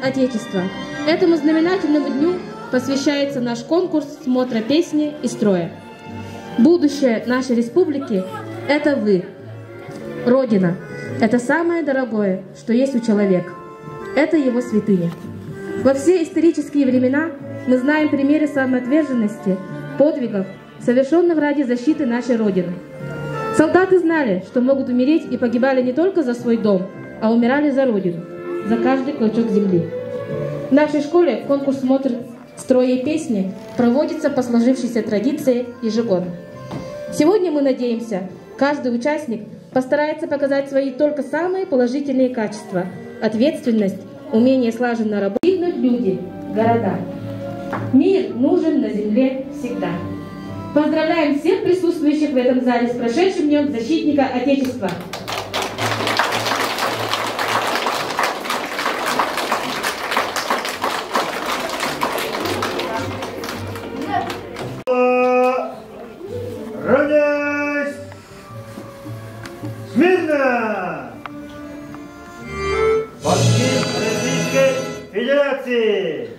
Отечества. Этому знаменательному дню посвящается наш конкурс «Смотра, песни и строя». Будущее нашей республики – это вы. Родина – это самое дорогое, что есть у человека. Это его святыня. Во все исторические времена мы знаем примеры самоотверженности, подвигов, совершенных ради защиты нашей Родины. Солдаты знали, что могут умереть, и погибали не только за свой дом, а умирали за Родину, за каждый клочок земли. В нашей школе конкурс «Смотр, строя и песни» проводится по сложившейся традиции ежегодно. Сегодня мы надеемся, каждый участник постарается показать свои только самые положительные качества: ответственность, умение слаженно работать, люди, города. Мир нужен на земле всегда. Поздравляем всех присутствующих в этом зале с прошедшим днем защитника Отечества. Равняйсь! Смирно! Подпись Российской Федерации!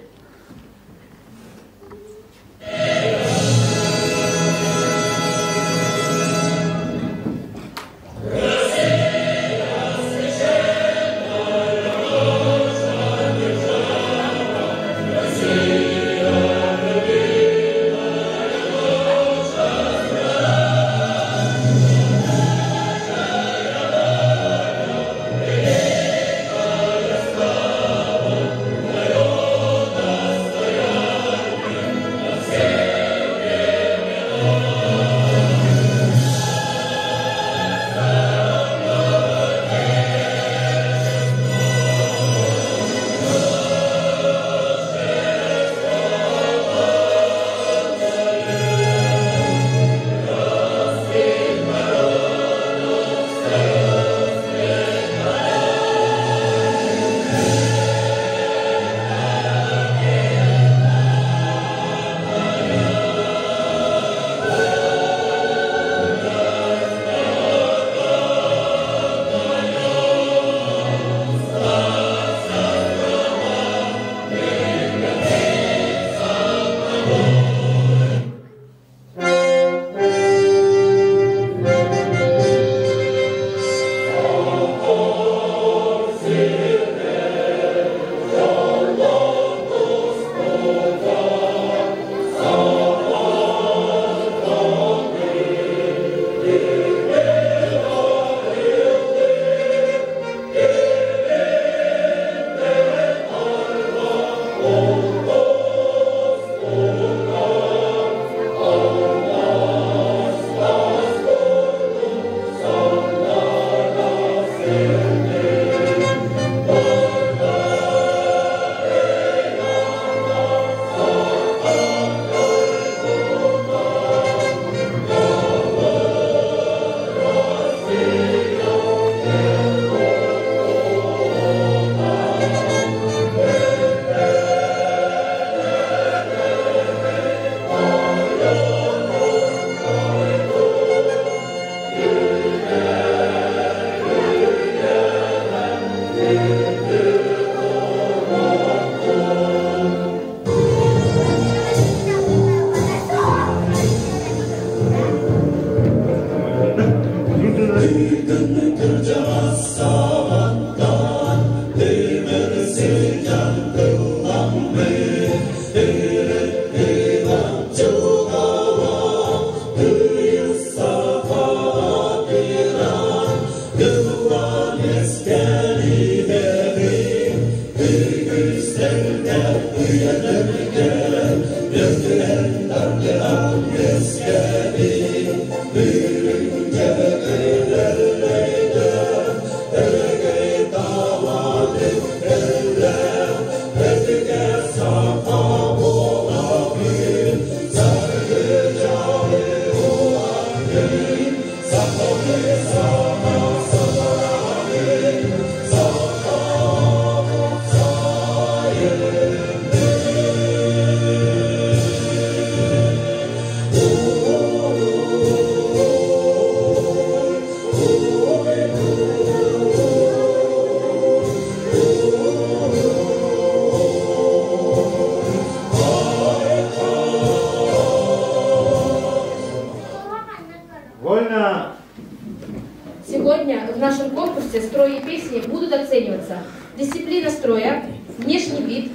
конкурсе «Строя и песни» будут оцениваться дисциплина строя, внешний вид,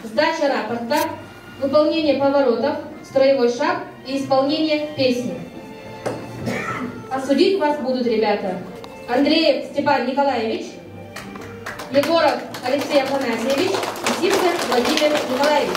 сдача рапорта, выполнение поворотов, строевой шаг и исполнение песни. Осудить вас будут ребята Андреев Степан Николаевич, Егоров Алексей Афанасьевич и Сивцев Владимир Николаевич.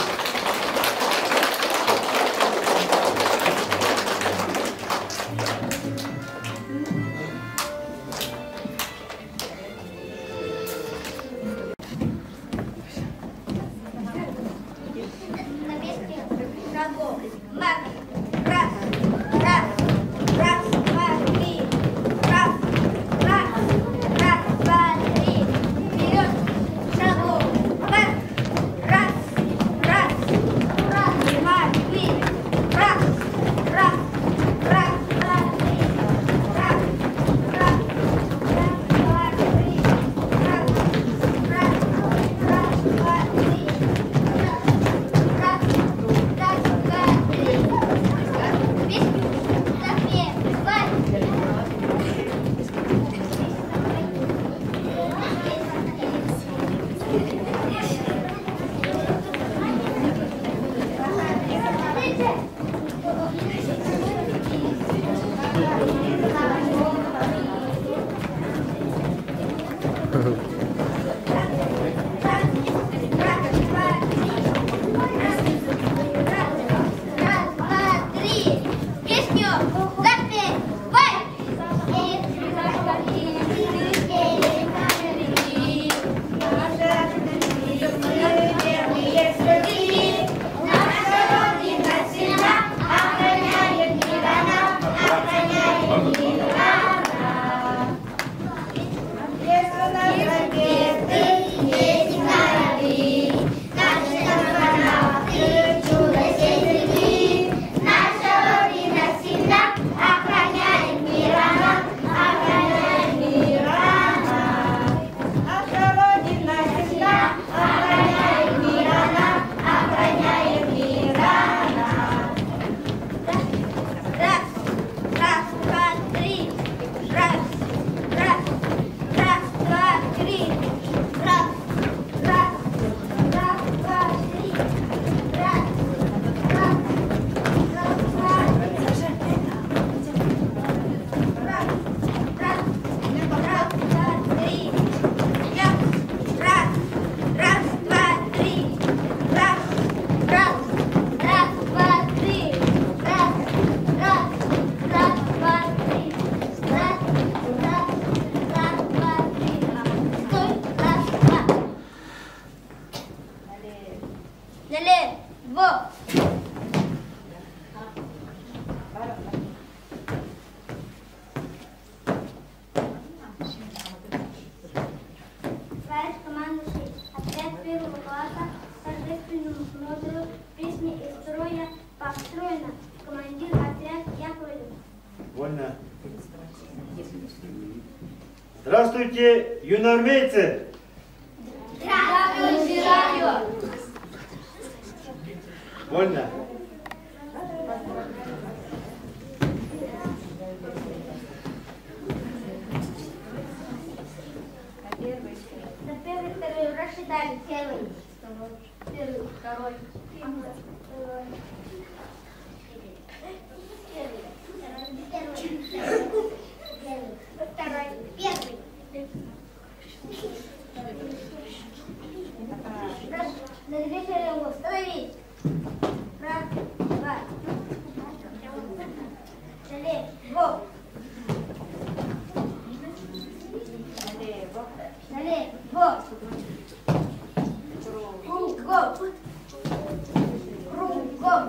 Смотру, песни и строя построена. Командир отряд Яковлев. Вольно. Здравствуйте, юноармейцы! Здравствуйте, радио! Вольно. На первый, второй рассчитали. Первый, второй. На две шеренги остановить. Раз, два. Налево. Налево. Кругом. Кругом.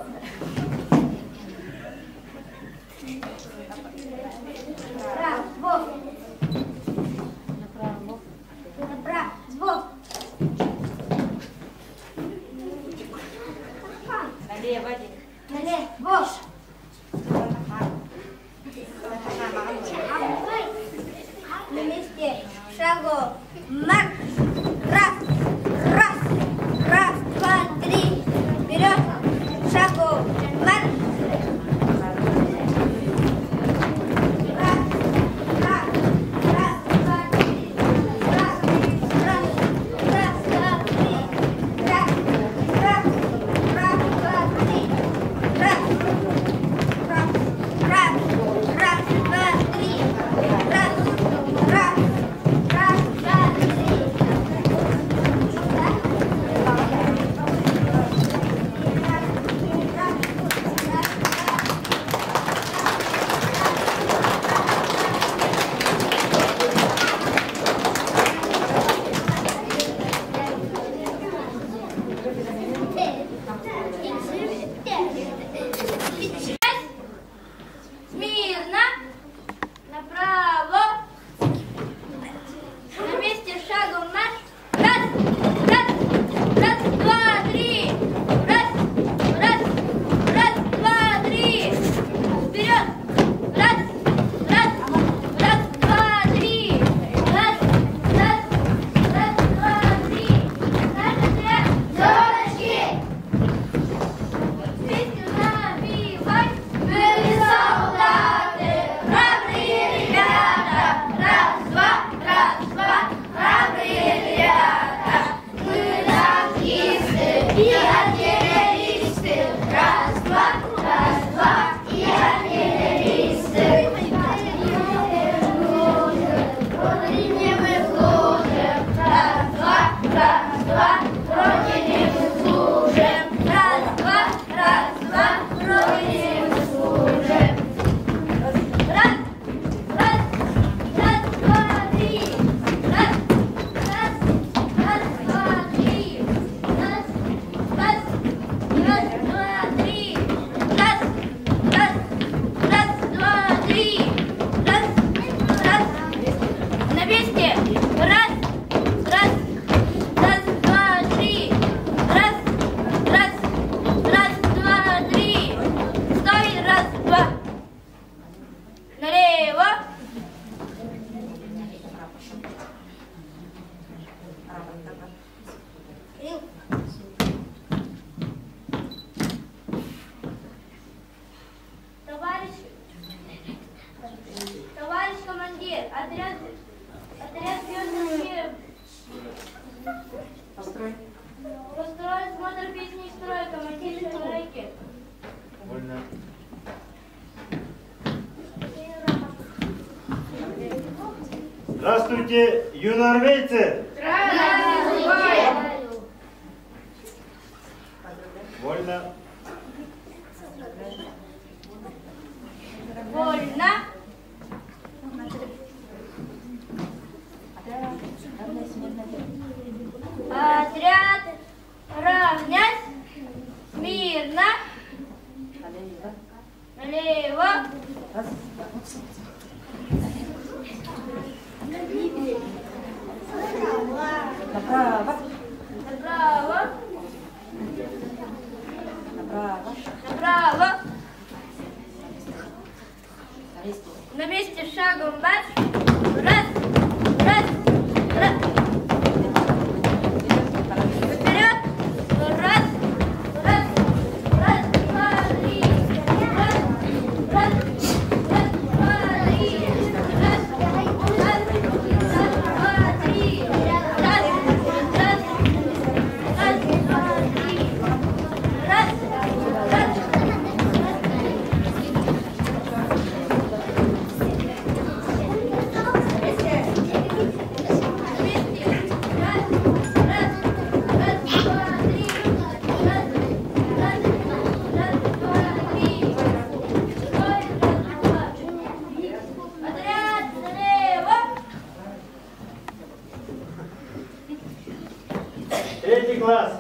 Право. Направо. Налево. Налево. На месте. Шагом. Марш. Раз. Раз. Раз, два, три. Вперед. Шагом. Марш. Раз. Раз. Раз, два, три. Здравствуйте, юноармейцы! Здравствуйте! Вольно. Вольно. Отряд равнять. Смирно. Налево. Направо. Направо. Направо. Направо. На месте шагом марш. Раз, раз, раз. Вперед. Раз, раз, раз, два, три. Раз, раз, раз, два, три. Раз, раз, раз, два, три. Раз, раз, раз, два, три. Раз, раз. Третий класс.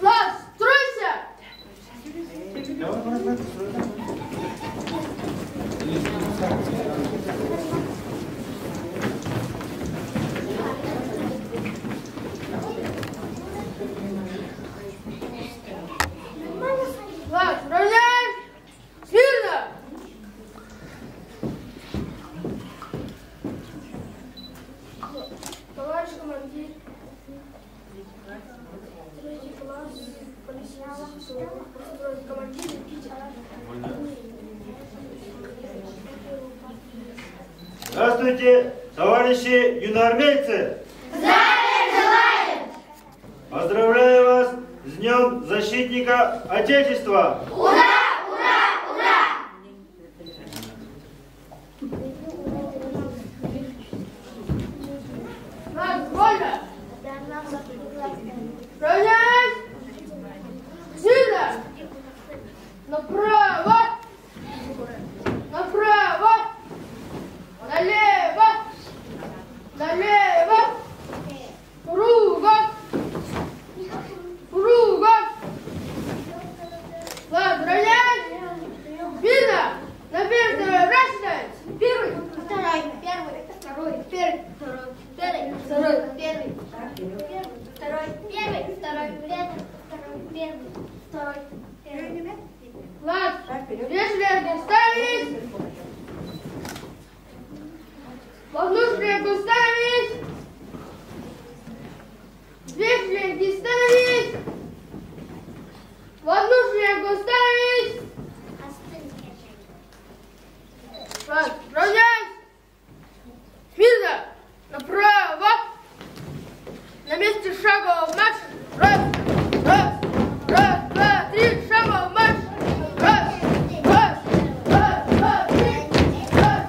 Класс, стройся! Класс, равняем! Смирно! Товарищ командир, третий класс, полисняла, построить командир, идите. Здравствуйте, товарищи юноармейцы! Здравия желаем! Поздравляю вас с Днем Защитника Отечества! Ура! Ура! Ура! Нас вольно! Равнясь! Сильно! Направо! Направо! Налево! Налево! Кругом! Кругом! Ладно, шеренги ставить. В одну шеренгу ставить. Две шеренги ставить. В одну шеренгу ставить. Раз, равняйсь. Смирно. Направо. На месте шага в марш. Раз, раз, раз, два, три, шага в марш. Раз, раз, раз, два, три. Раз,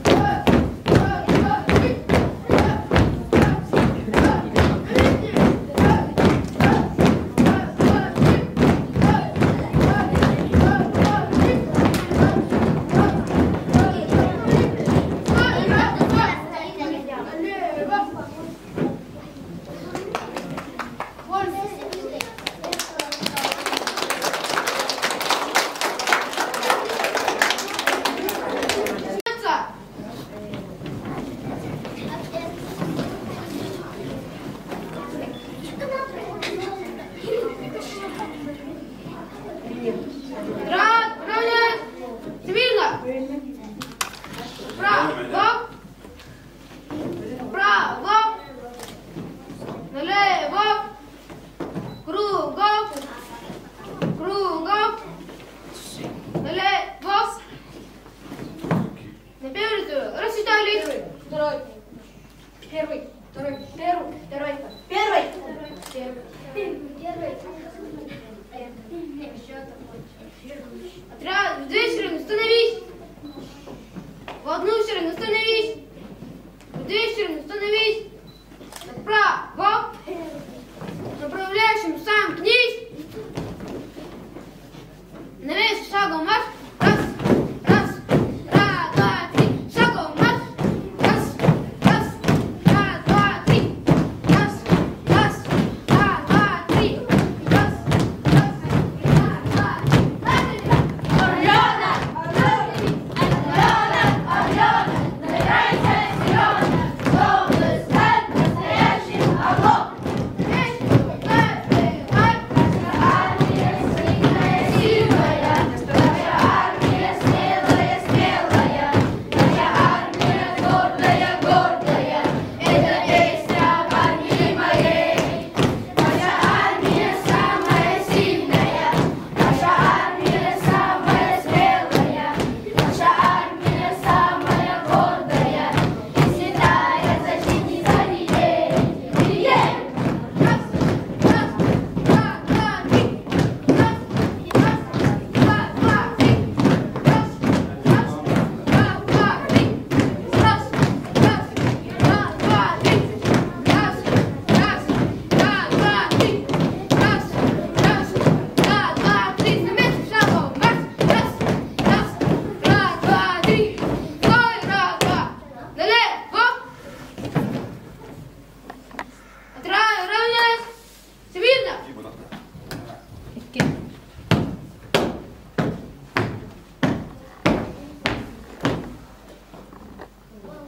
раз, раз, два, три. Раз, раз, раз, на месте. Раз, раз, раз, два, три. Раз, раз, раз, два, три. Отряд, в две шеренги становись. В одну шеренгу становись. В две шеренги становись. Направо. Направляющим сам кнись. На весь шагом марш. Раз, раз, раз, два, три. Шагом марш. Раз, раз, раз, два, три. Раз, раз, раз, два, три. Раз, раз, раз, два, три. Алена, набирайся зелёна, чтобы стать настоящим орлом.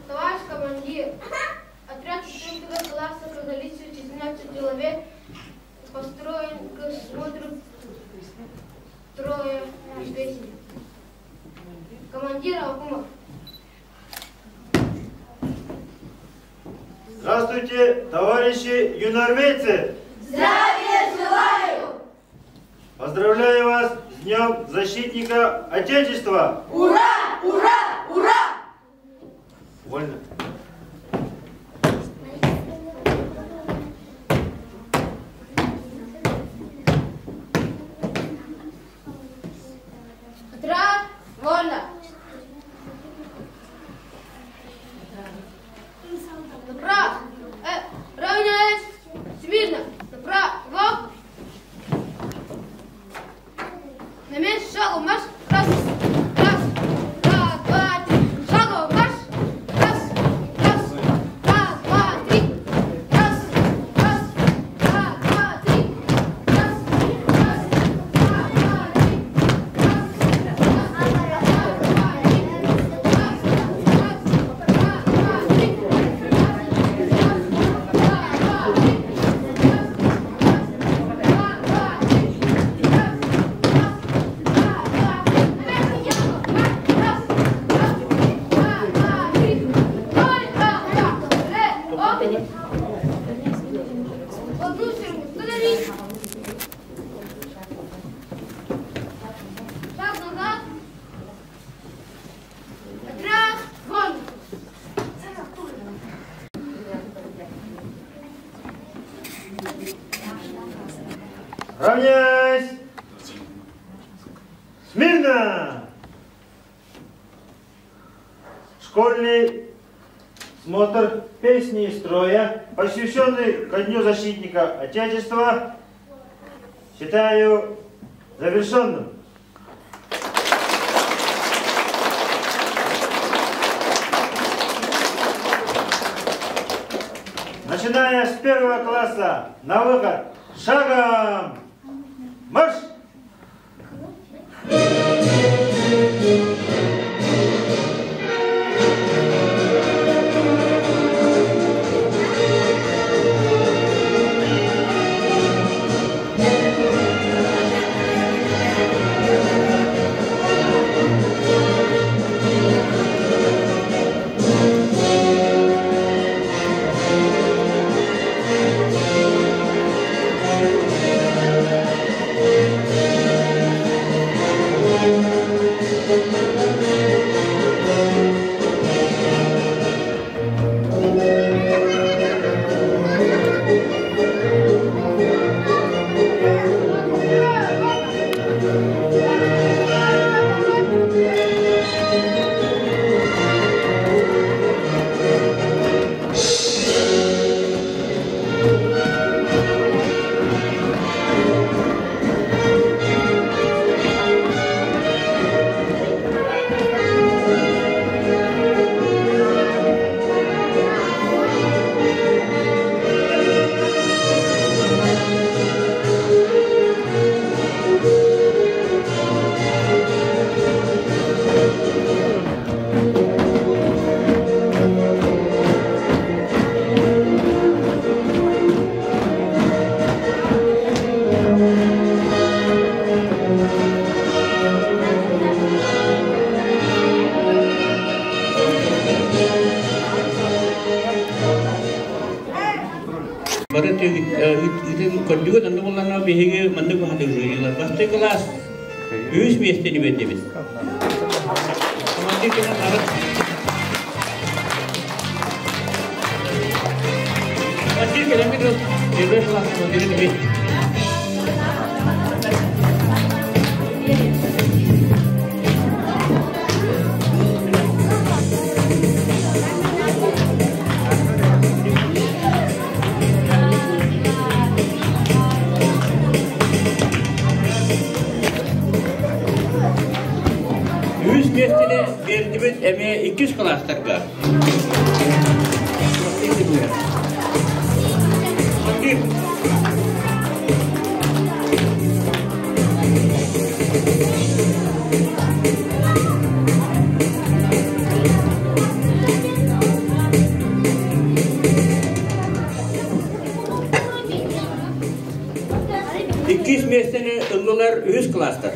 Товарищ командир, отряд 4 класса по количеству 14 человек построен к смотру строя песни. Командир Акумов. Здравствуйте, товарищи юноармейцы! Здравия желаю! Поздравляю вас с Днем Защитника Отечества! Ура! Ура! Ура! Вольно. Отряд, вольно! Направо! Равняясь! Смирно! Направо! На месте шагу марш! Раз! Раз! Раз, два, три! Шагу марш! Раз! Равняйсь! Смирно! Школьный смотр песни и строя, посвященный ко Дню защитника Отечества, считаю завершенным. Начиная с 1 класса, на выход, шагом, марш! Juga tentu mulanya behege manduk lah. Pasti kelas, biasa ni beda. Kemudian kita harap pasti kita itu jelas lah kemudian ini. Eme 200 kelaslarga. İkiz mesleğini ıllılar 100 klaslar.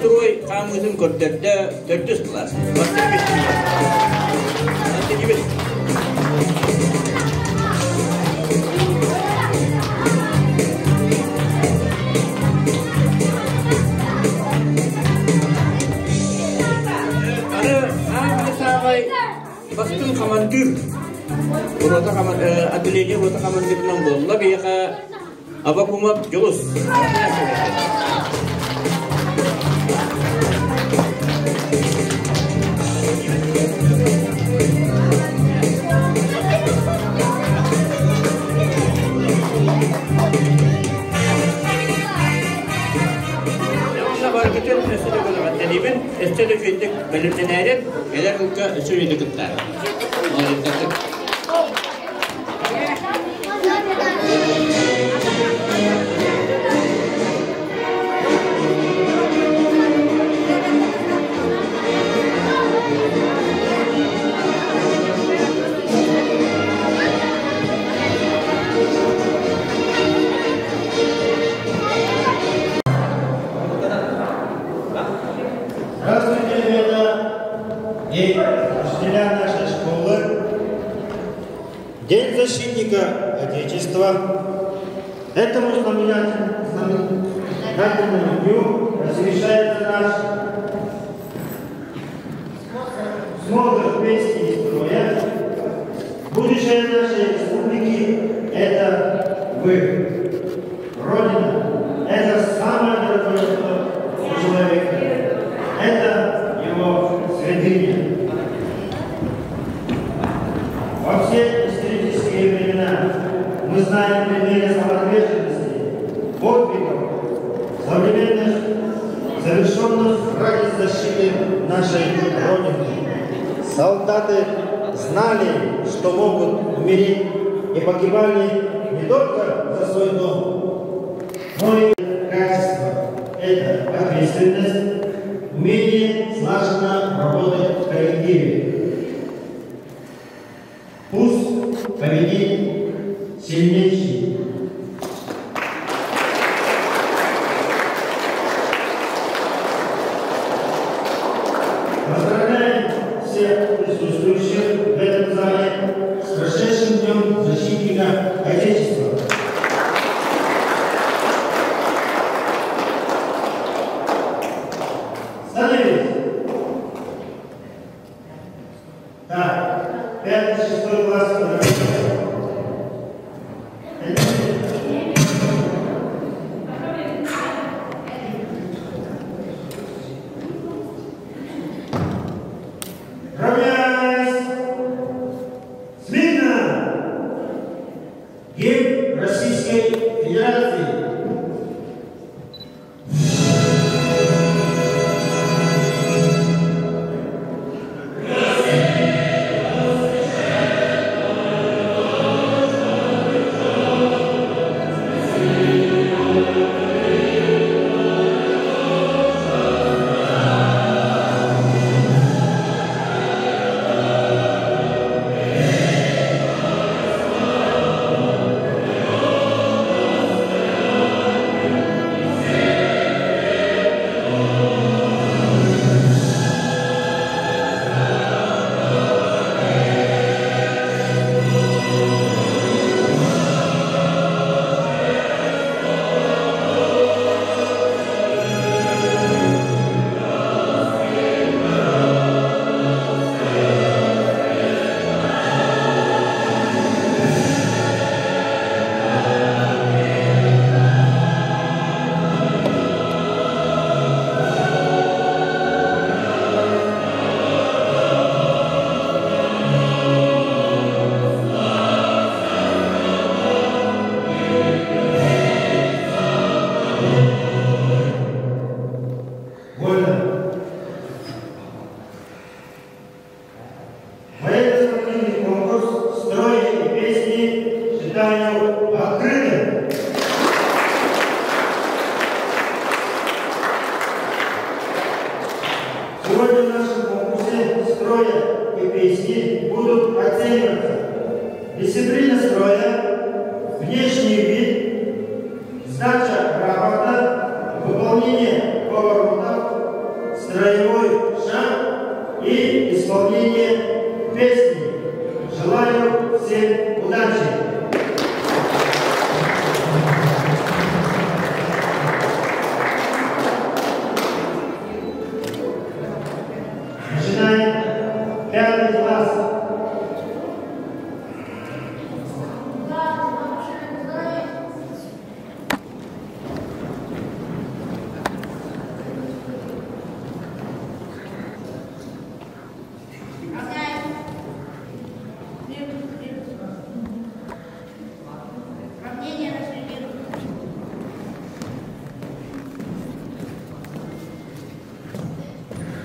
Строя kamu itu kodenya 300 kelas. Nanti gimana? Ada sampai pasti komandir. Urut atletnya urut komandir nombor. Lebih ya ke apa kumap jelas. Estado fittik belirtinerin gelir ülke sürüydü kıtlar. Здравствуйте, ребята и учителя нашей школы. День защитника Отечества. Этому знаменательному дню посвящается наш «Смотр, песни и строя». Будущее нашей республики – это вы. Родина – это самое дорогое, что у человека. Это его святыня. Во все исторические времена мы знаем примеры самоотверженности, подвигов, современных, завершенных ради защиты нашей Родины. Солдаты знали, что могут умереть, и погибали не только за свой дом, но и качество. Это ответственность, умение слаженно работать в коллективе. Пусть победит сильнейший. Поздравляем всех присутствующих в этом зале с прошедшим днем защитника Отечества. Становись. Так, 5-6 класс. Равняйсь! Смирно! Гимн Российской Федерации. Военно-спортивный конкурс «Строя и песни» считаю открытым. Сегодня в нашем конкурсе «Строя и песни» будут оцениваться дисциплина строя, внешний вид, сдача рапорта, выполнение поворотов, строевой шаг и исполнение песни. Желаю всем удачи! Начинаем 5 класс.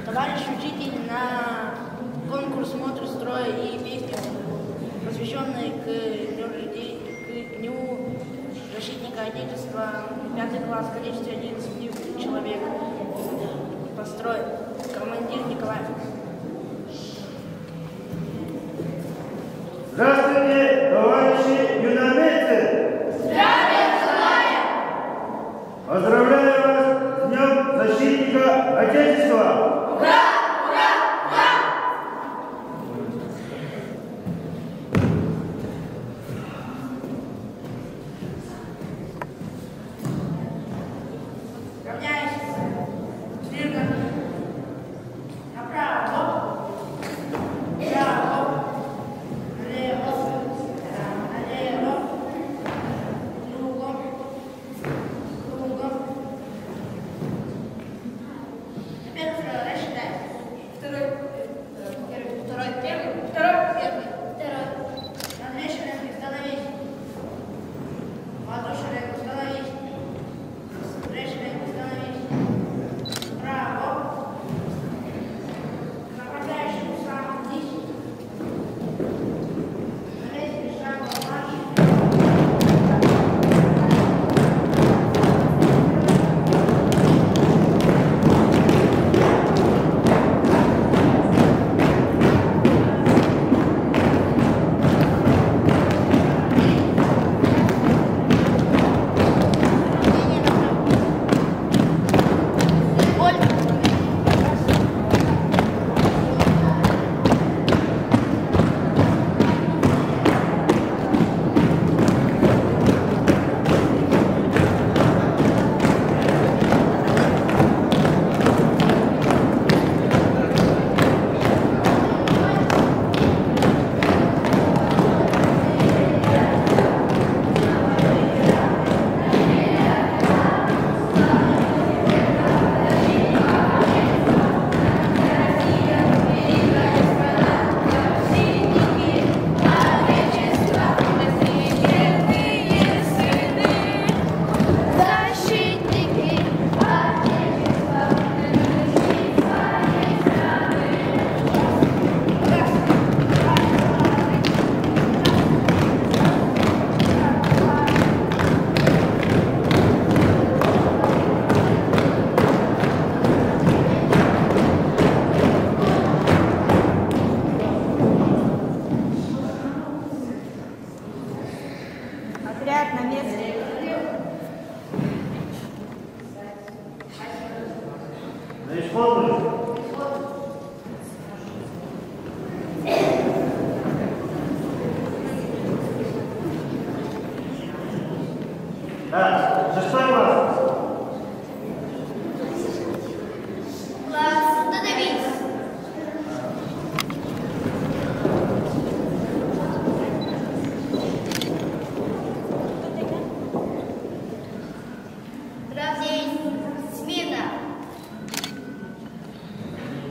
Товарищ учитель, на конкурс «Смотр, строя и песни», посвященный к Дню защитника Отечества, 5 класс, в количестве 11 человек, построен командир Николаев. Здравствуйте, товарищи юномейцы! Здравия желаю! Поздравляю вас с Днем защитника Отечества! Ура! Ура! Ура! Да, шестой класс. Класс, остановись. Равнение смирно.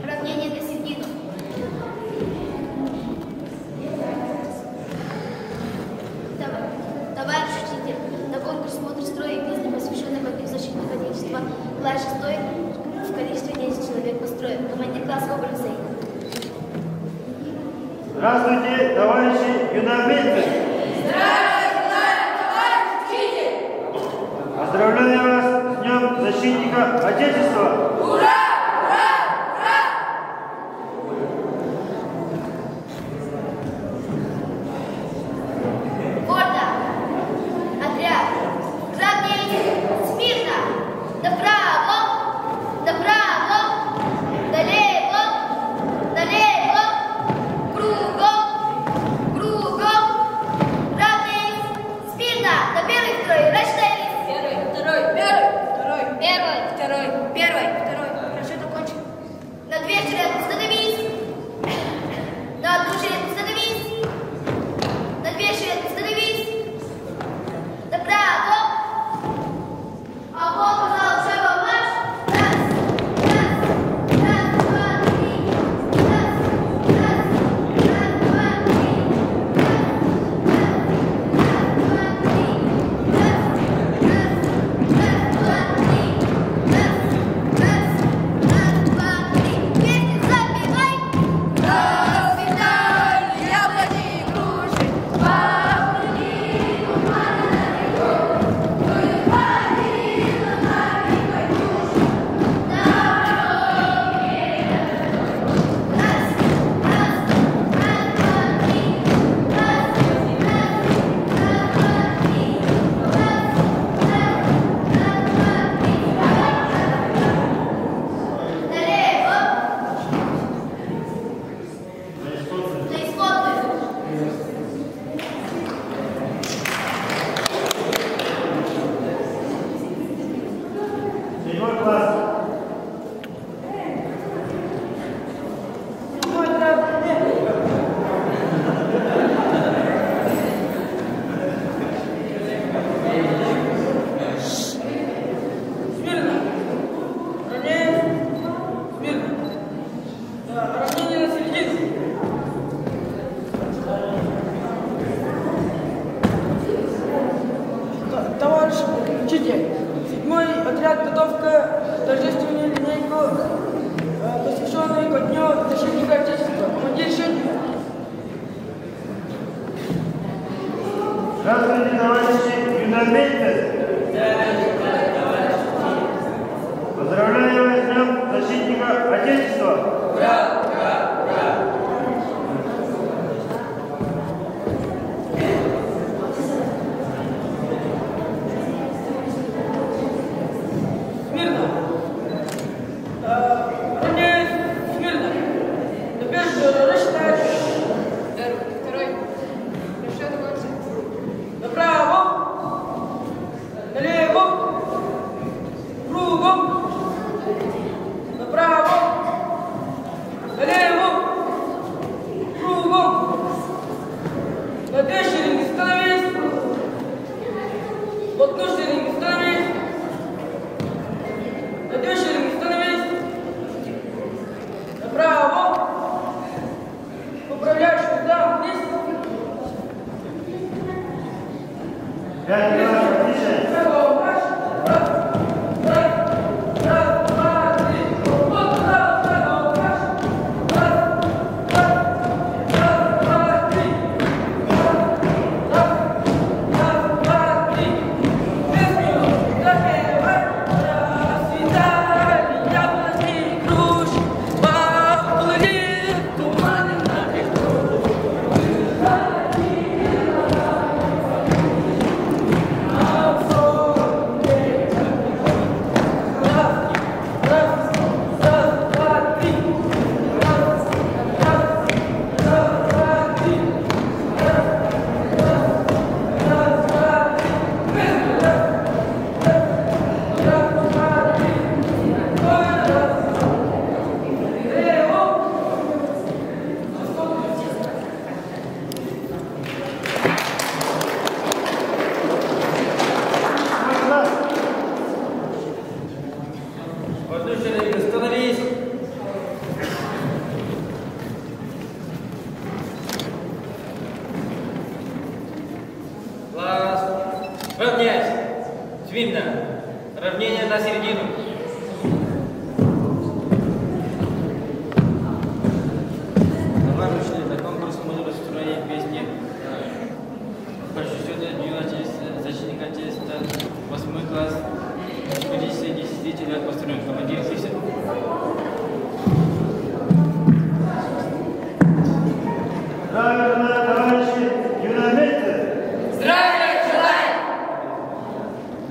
Равнение на середину. Товарищ учитель, на конкурс «Смотр, строя» и песни, посвященной борьбе защитника Отечества, класс 6 в количестве 10 человек построен. Командир класса Образ. Здравствуйте, товарищи юномельцы! Здравствуйте, товарищ учитель! Поздравляю вас с Днем Защитника Отечества! Ура! Учитель, 7-й отряд подготовка торжественную линейку, посвященную ко Дню Защитника Отечества. Командир Щитник. Здравствуйте, товарищи юномельцы! Поздравляю вас с Днем Защитника Отечества! Ура! Ура! Ура! Свидания! В одну шеренгу становись. Класс. Равняйся. Смирно. Равнение на середину. Давай вышли на конкурс «Смотр, строя, песни». Прочтённое защитника теста, 8 класс, экспедиция 10 человек построен. Командир песен. Здравия, товарищи юномейцы! Здравия желаем!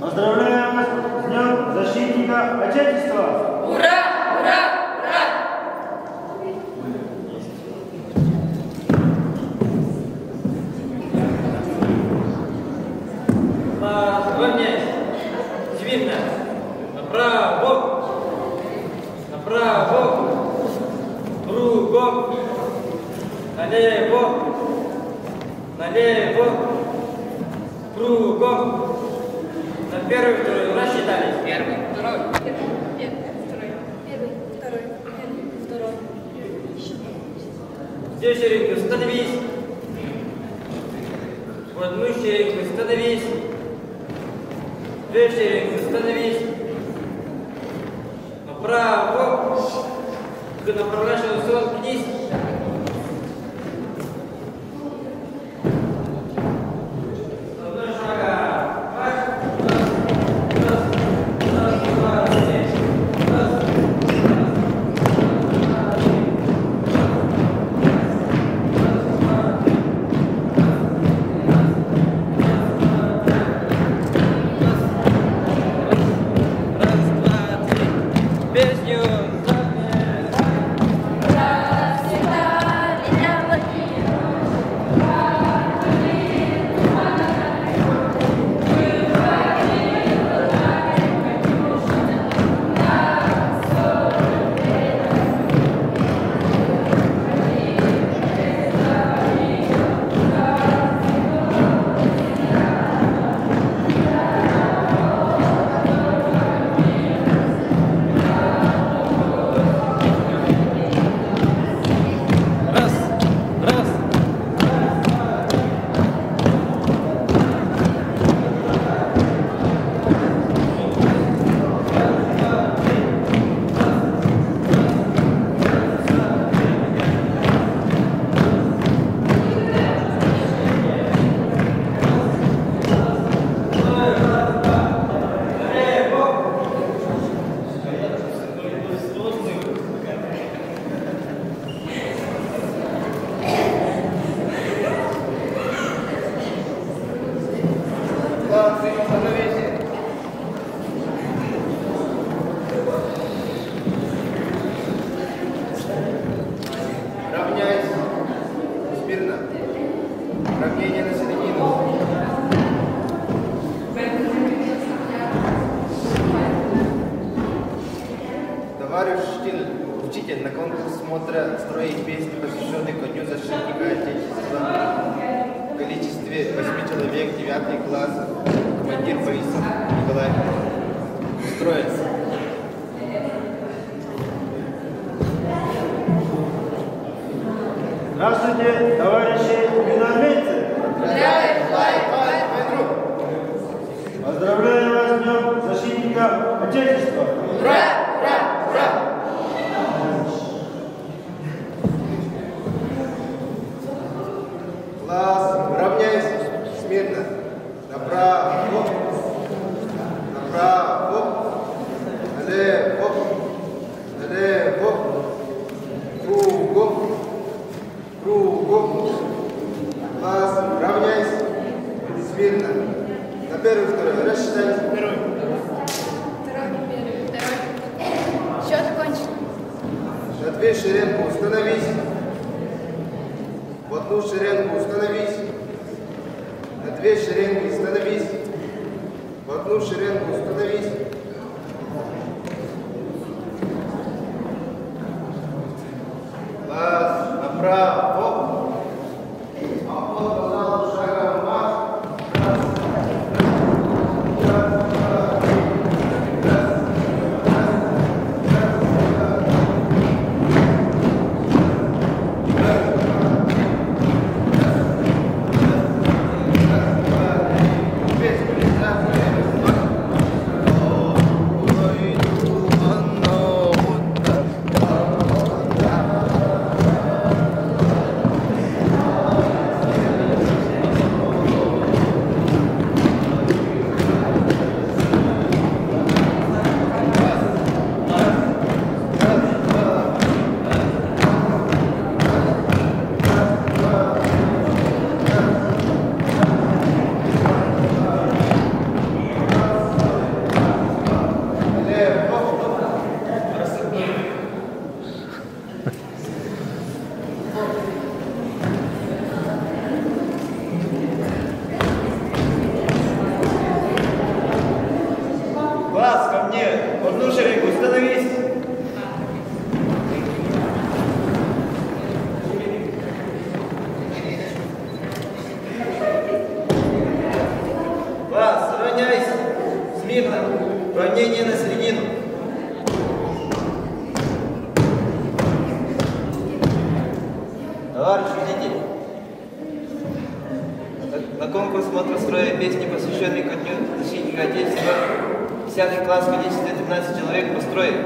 Поздравляю вас с Днем Защитника Отечества! Ура! Ура! Ура! Равняйся. Смирно. Направо. Направо. Кругом. Налево. Налево. Кругом. На первый, второй. Рассчитались. Первый, второй. Здесь шеренгу становись. В одну шеренгу становись. Две шеренги становись. Направо. Ты направляешь сон вниз. Одной шага. Марш. Раз, два, три. Раз, песню. Равняйся. Смирно. Равнение на середину. Товарищ учитель на конкурс смотра строя и песни, посвященный ко Дню Защитника Отечества. В количестве 8 человек, 9 класс, командир Борисов Николай. Строится. Здравствуйте, товарищи юномейцы! Поздравляю вас с Днем Защитника Отечества! Ура! Ура! Ура! Класс, равняйся, смирно. Направо, направо, налево, налево, кругом, кругом. Класс, равняйся, смирно. На первый, второй, рассчитайте. Первый. Счет окончен. На две шеренгу установись. В одну шеренгу установись. На две шеренги становись. В одну шеренгу установись. Класс, направо. Шагом марш. Раз, два, три. Раз, Товарищ учитель, на конкурс «Смотр, строя» песни, посвященный ко Дню защитника Отечества, 10 класс в количестве 13 человек построен.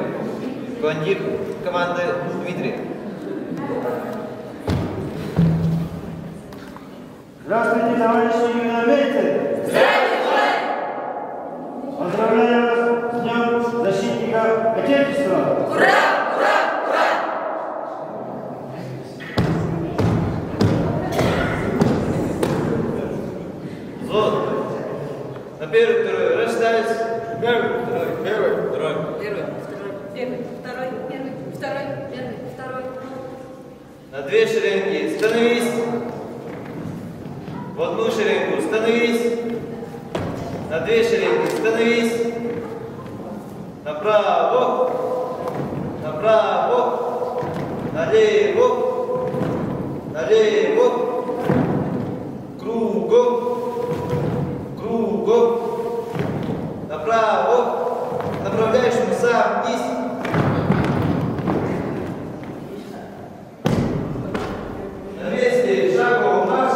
Командир команды Дмитрий. Здравствуйте, товарищи юнометы! Здравствуйте! Поздравляю вас с Днем защитника Отечества! Ура! Ура! Ура! Золото. На первый, второй. Расставить. Первый, второй. Первый, второй. Первый, второй, первый, второй, первый, второй, первый, второй. На две шеренги. Становись. В одну шеренгу. Становись. На две шеренги. Становись. Направо. Направо. Налево. Налево. Кругом. Кругом. Направо. Направляешь носа вниз. На месте шагового марш.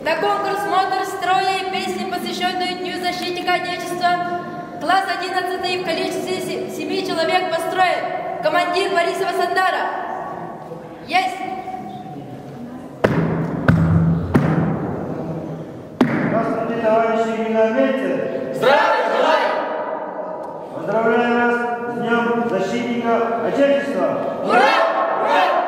На конкурс «Смотр, строя» и песни, посвященную Дню защитника Отечества, класс 11 в количестве 7 человек построен. Командир Борисова Сандара. Есть! Здравствуйте, товарищи минометы! Здравия желаю! Поздравляю вас с Днем защитника Отечества! Ура! Ура!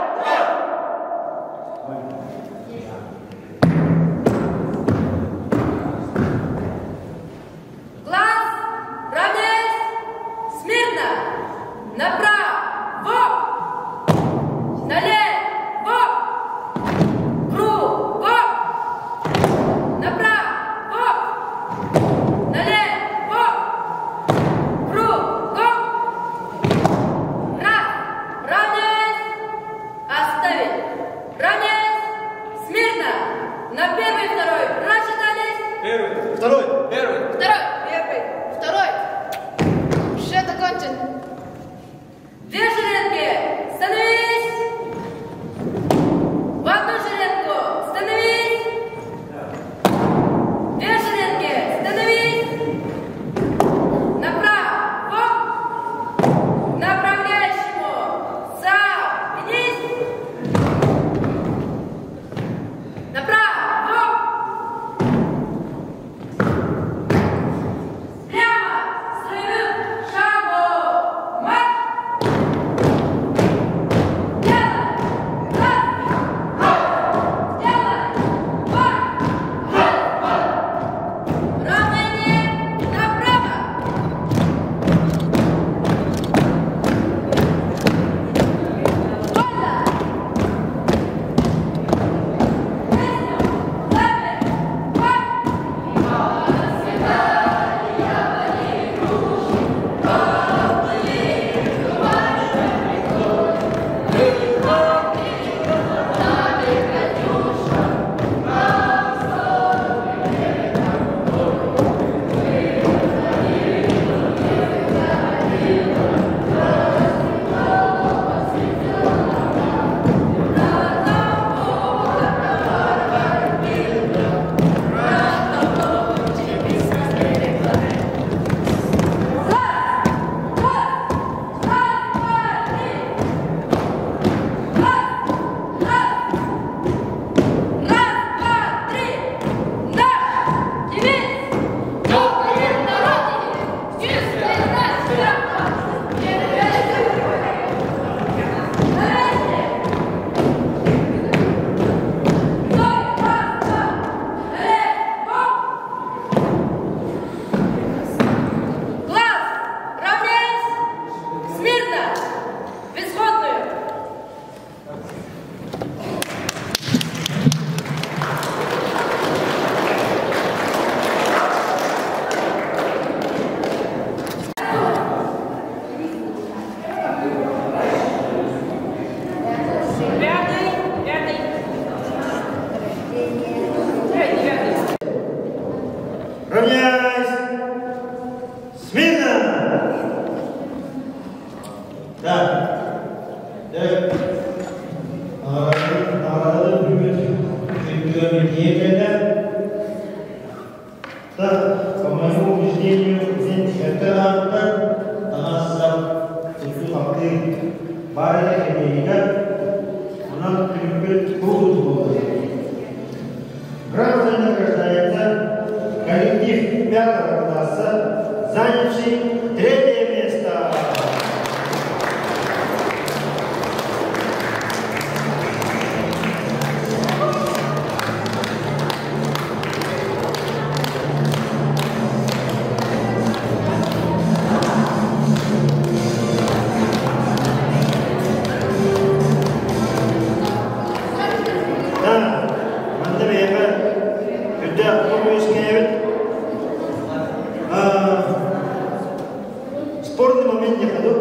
исполнить не ходу.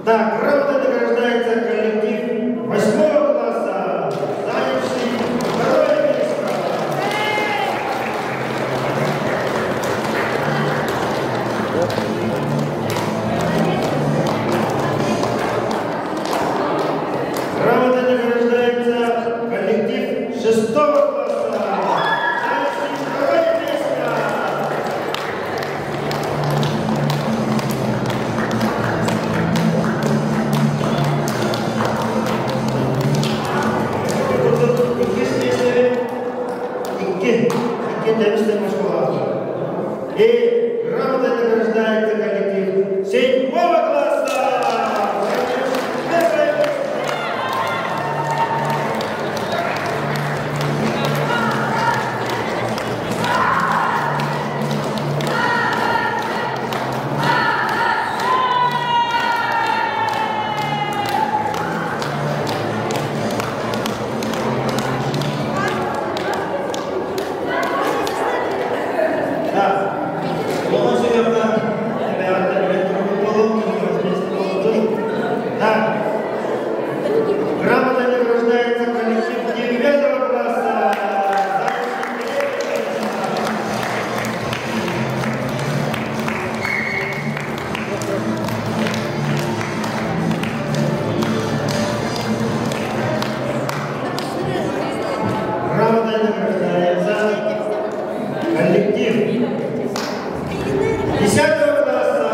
Так, грамотой награждается коллектив 8 класса, занявший 2-е место. Грамотой награждается коллектив 6 класса, занявший 2-е место. И грамотой награждается коллектив 7 класса. Грамотой награждается коллектив 9 класса. Грамотой награждается коллектив 10 класса.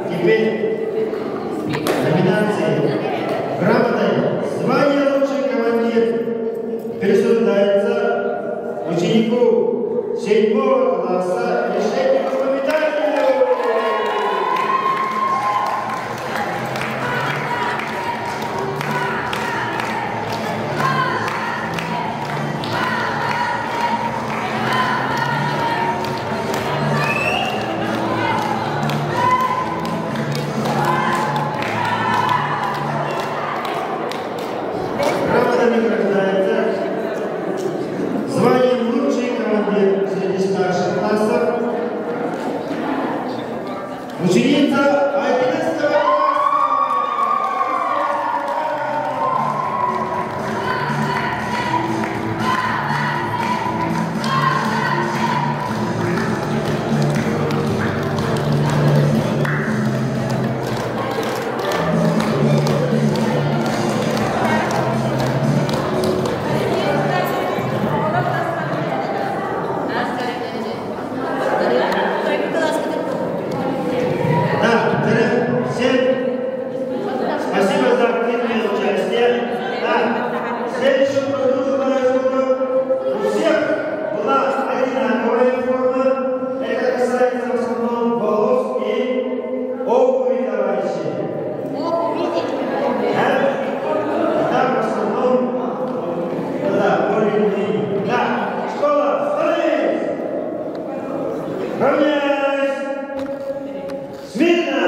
Теперь номинации грамотой звание лучший командир присуждается ученику 7 класса решению-воспитателю. Награждается званием лучший командир среди старших классов ученица 11 класса. Спасибо за активное участие. Следующую продукцию у всех была одинаковая форма. Это касается в основном волос и обуви, товарищи. Да, в основном, более-менее. Да, школа, становись! Равняйсь! Смирно!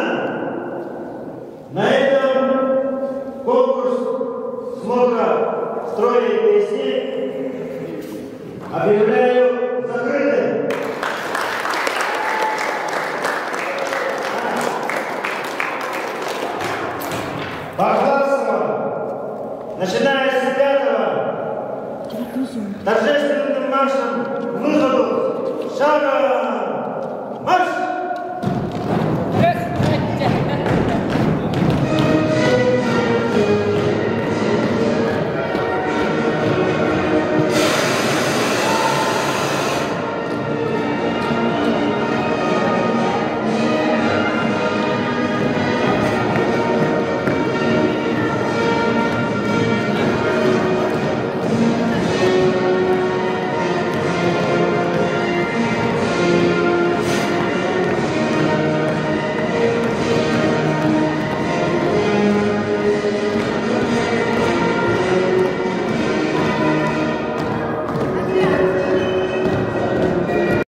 На этом конкурс смотра строя и песни объявляю закрытым. Поклассово, начиная с 5-го, торжественным маршем к выходу шагом.